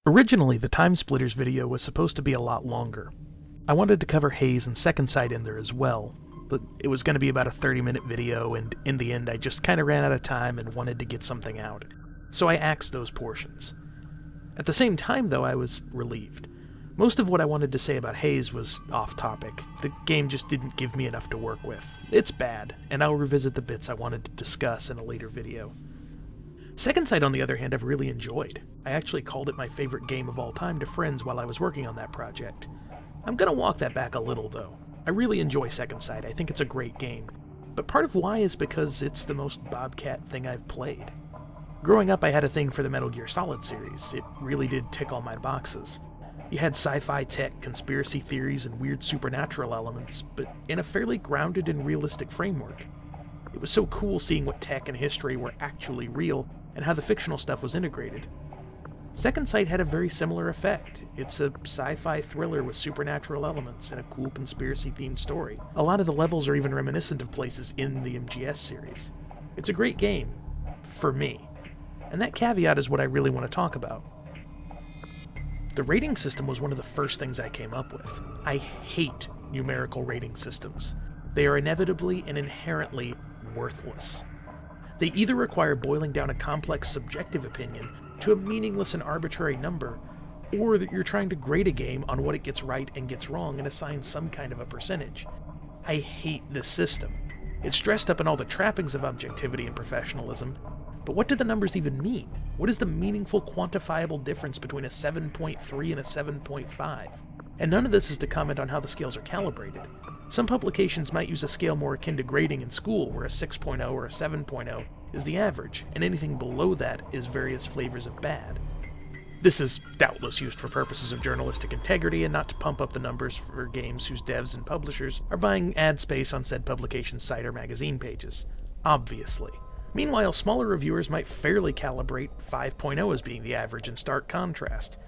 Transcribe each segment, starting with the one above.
Originally, the Time Splitters video was supposed to be a lot longer. I wanted to cover Haze and Second Sight in there as well, but it was going to be about a 30-minute video, and in the end I just kind of ran out of time and wanted to get something out. So I axed those portions. At the same time, though, I was relieved. Most of what I wanted to say about Haze was off-topic. The game just didn't give me enough to work with. It's bad, and I'll revisit the bits I wanted to discuss in a later video. Second Sight, on the other hand, I've really enjoyed. I actually called it my favorite game of all time to friends while I was working on that project. I'm gonna walk that back a little, though. I really enjoy Second Sight. I think it's a great game. But part of why is because it's the most Bobcat thing I've played. Growing up, I had a thing for the Metal Gear Solid series. It really did tick all my boxes. You had sci-fi tech, conspiracy theories, and weird supernatural elements, but in a fairly grounded and realistic framework. It was so cool seeing what tech and history were actually real, and how the fictional stuff was integrated. Second Sight had a very similar effect. It's a sci-fi thriller with supernatural elements and a cool conspiracy-themed story. A lot of the levels are even reminiscent of places in the MGS series. It's a great game, for me. And that caveat is what I really want to talk about. The rating system was one of the first things I came up with. I hate numerical rating systems. They are inevitably and inherently worthless. They either require boiling down a complex subjective opinion to a meaningless and arbitrary number, or that you're trying to grade a game on what it gets right and gets wrong and assign some kind of a percentage. I hate this system. It's dressed up in all the trappings of objectivity and professionalism, but what do the numbers even mean? What is the meaningful, quantifiable difference between a 7.3 and a 7.5? And none of this is to comment on how the scales are calibrated. Some publications might use a scale more akin to grading in school, where a 6.0 or a 7.0 is the average, and anything below that is various flavors of bad. This is doubtless used for purposes of journalistic integrity and not to pump up the numbers for games whose devs and publishers are buying ad space on said publication's site or magazine pages. Obviously. Meanwhile, smaller reviewers might fairly calibrate 5.0 as being the average in stark contrast.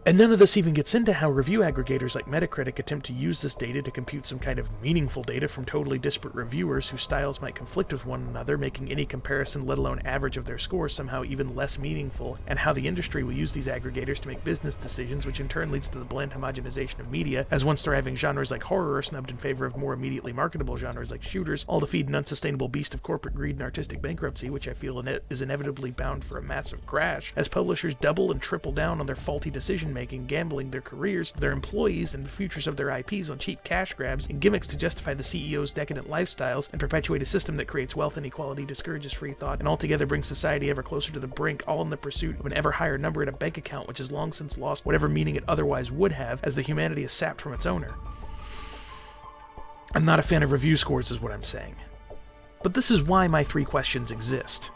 And none of this even gets into how review aggregators like Metacritic attempt to use this data to compute some kind of meaningful data from totally disparate reviewers whose styles might conflict with one another, making any comparison, let alone average of their scores, somehow even less meaningful, and how the industry will use these aggregators to make business decisions, which in turn leads to the bland homogenization of media, as once thriving genres like horror are snubbed in favor of more immediately marketable genres like shooters, all to feed an unsustainable beast of corporate greed and artistic bankruptcy, which I feel is inevitably bound for a massive crash, as publishers double and triple down on their faulty decision-making, gambling their careers, their employees, and the futures of their IPs on cheap cash grabs and gimmicks to justify the CEO's decadent lifestyles and perpetuate a system that creates wealth inequality, discourages free thought, and altogether brings society ever closer to the brink, all in the pursuit of an ever higher number in a bank account which has long since lost whatever meaning it otherwise would have, as the humanity is sapped from its owner. I'm not a fan of review scores, is what I'm saying. But this is why my 3 questions exist.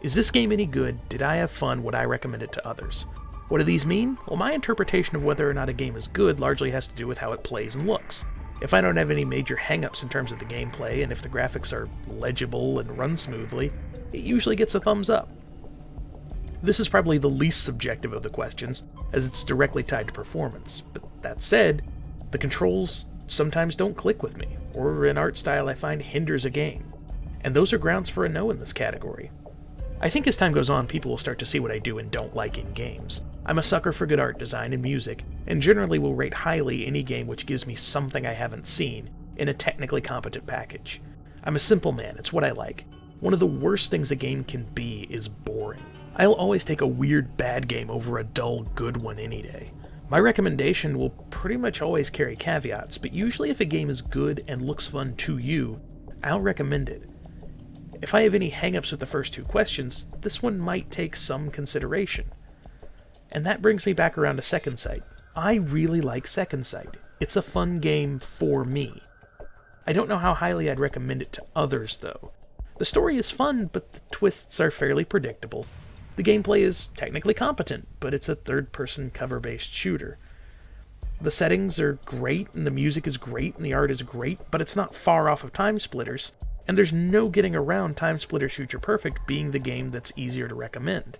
Is this game any good? Did I have fun? Would I recommend it to others? What do these mean? Well, my interpretation of whether or not a game is good largely has to do with how it plays and looks. If I don't have any major hang-ups in terms of the gameplay, and if the graphics are legible and run smoothly, it usually gets a thumbs up. This is probably the least subjective of the questions, as it's directly tied to performance. But that said, the controls sometimes don't click with me, or an art style I find hinders a game. And those are grounds for a no in this category. I think as time goes on, people will start to see what I do and don't like in games. I'm a sucker for good art design and music, and generally will rate highly any game which gives me something I haven't seen, in a technically competent package. I'm a simple man, it's what I like. One of the worst things a game can be is boring. I'll always take a weird bad game over a dull good one any day. My recommendation will pretty much always carry caveats, but usually if a game is good and looks fun to you, I'll recommend it. If I have any hang-ups with the first 2 questions, this one might take some consideration. And that brings me back around to Second Sight. I really like Second Sight. It's a fun game for me. I don't know how highly I'd recommend it to others, though. The story is fun, but the twists are fairly predictable. The gameplay is technically competent, but it's a third-person cover-based shooter. The settings are great, and the music is great, and the art is great, but it's not far off of Time Splitters, and there's no getting around Time Splitters Future Perfect being the game that's easier to recommend.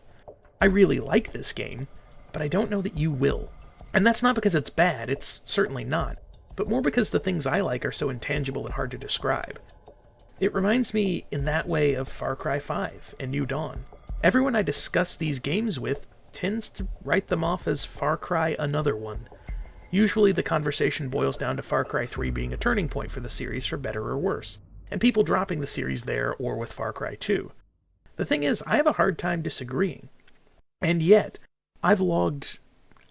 I really like this game, but I don't know that you will. And that's not because it's bad, it's certainly not, but more because the things I like are so intangible and hard to describe. It reminds me in that way of Far Cry 5 and New Dawn. Everyone I discuss these games with tends to write them off as Far Cry Another One. Usually the conversation boils down to Far Cry 3 being a turning point for the series for better or worse, and people dropping the series there or with Far Cry 2. The thing is, I have a hard time disagreeing. And yet, I've logged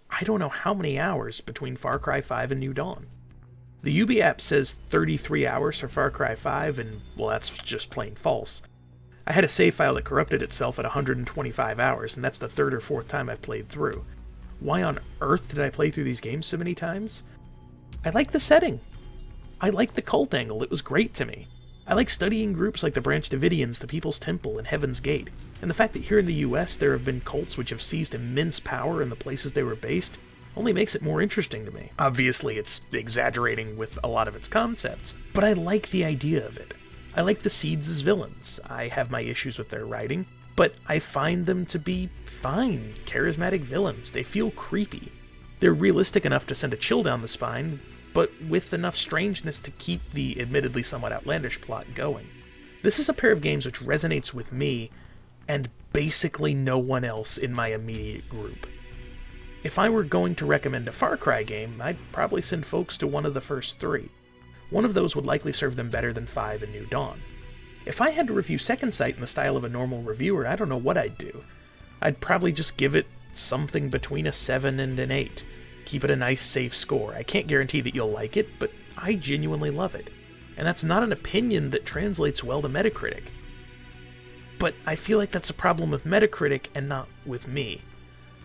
I don't know how many hours between Far Cry 5 and New Dawn. The Ubi app says 33 hours for Far Cry 5, and, well, that's just plain false. I had a save file that corrupted itself at 125 hours, and that's the third or fourth time I've played through. Why on earth did I play through these games so many times? I like the setting. I like the cult angle, it was great to me. I like studying groups like the Branch Davidians, the People's Temple, and Heaven's Gate, and the fact that here in the US there have been cults which have seized immense power in the places they were based only makes it more interesting to me. Obviously, it's exaggerating with a lot of its concepts, but I like the idea of it. I like the Seeds as villains. I have my issues with their writing, but I find them to be fine, charismatic villains. They feel creepy. They're realistic enough to send a chill down the spine, but with enough strangeness to keep the admittedly somewhat outlandish plot going. This is a pair of games which resonates with me and basically no one else in my immediate group. If I were going to recommend a Far Cry game, I'd probably send folks to one of the first three. One of those would likely serve them better than 5 and New Dawn. If I had to review Second Sight in the style of a normal reviewer, I don't know what I'd do. I'd probably just give it something between a 7 and an 8. Keep it a nice, safe score. I can't guarantee that you'll like it, but I genuinely love it. And that's not an opinion that translates well to Metacritic. But I feel like that's a problem with Metacritic and not with me.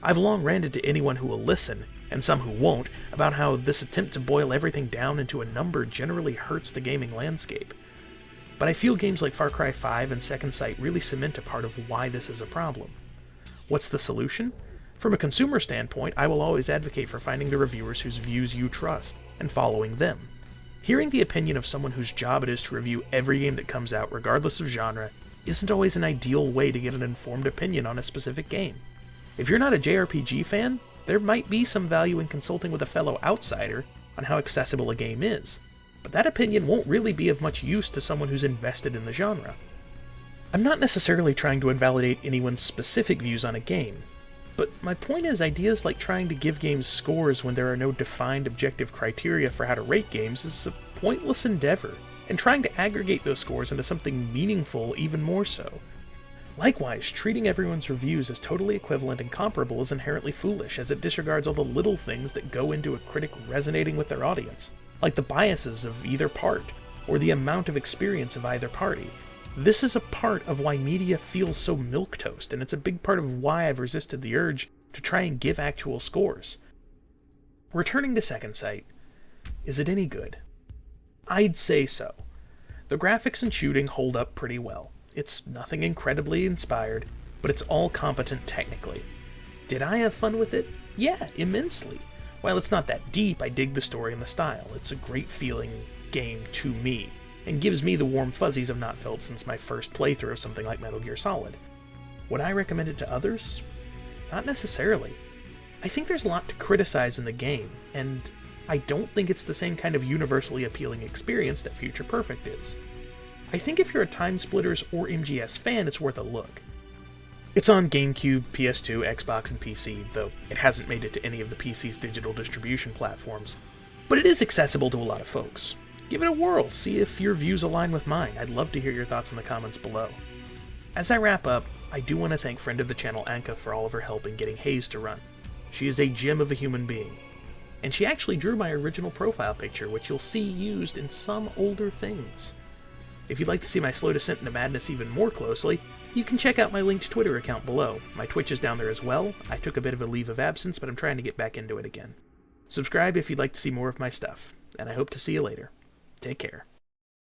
I've long ranted to anyone who will listen, and some who won't, about how this attempt to boil everything down into a number generally hurts the gaming landscape. But I feel games like Far Cry 5 and Second Sight really cement a part of why this is a problem. What's the solution? From a consumer standpoint, I will always advocate for finding the reviewers whose views you trust, and following them. Hearing the opinion of someone whose job it is to review every game that comes out, regardless of genre, isn't always an ideal way to get an informed opinion on a specific game. If you're not a JRPG fan, there might be some value in consulting with a fellow outsider on how accessible a game is, but that opinion won't really be of much use to someone who's invested in the genre. I'm not necessarily trying to invalidate anyone's specific views on a game, but my point is ideas like trying to give games scores when there are no defined objective criteria for how to rate games is a pointless endeavor, and trying to aggregate those scores into something meaningful even more so. Likewise, treating everyone's reviews as totally equivalent and comparable is inherently foolish, as it disregards all the little things that go into a critic resonating with their audience, like the biases of either part, or the amount of experience of either party. This is a part of why media feels so milquetoast, and it's a big part of why I've resisted the urge to try and give actual scores. Returning to Second Sight, is it any good? I'd say so. The graphics and shooting hold up pretty well. It's nothing incredibly inspired, but it's all competent technically. Did I have fun with it? Yeah, immensely. While it's not that deep, I dig the story and the style. It's a great feeling game to me, and gives me the warm fuzzies I've not felt since my first playthrough of something like Metal Gear Solid. Would I recommend it to others? Not necessarily. I think there's a lot to criticize in the game, and I don't think it's the same kind of universally appealing experience that Future Perfect is. I think if you're a Time Splitters or MGS fan, it's worth a look. It's on GameCube, PS2, Xbox, and PC, though it hasn't made it to any of the PC's digital distribution platforms. But it is accessible to a lot of folks. Give it a whirl, see if your views align with mine. I'd love to hear your thoughts in the comments below. As I wrap up, I do want to thank friend of the channel Anka for all of her help in getting Haze to run. She is a gem of a human being. And she actually drew my original profile picture, which you'll see used in some older things. If you'd like to see my slow descent into madness even more closely, you can check out my linked Twitter account below. My Twitch is down there as well. I took a bit of a leave of absence, but I'm trying to get back into it again. Subscribe if you'd like to see more of my stuff, and I hope to see you later. Take care.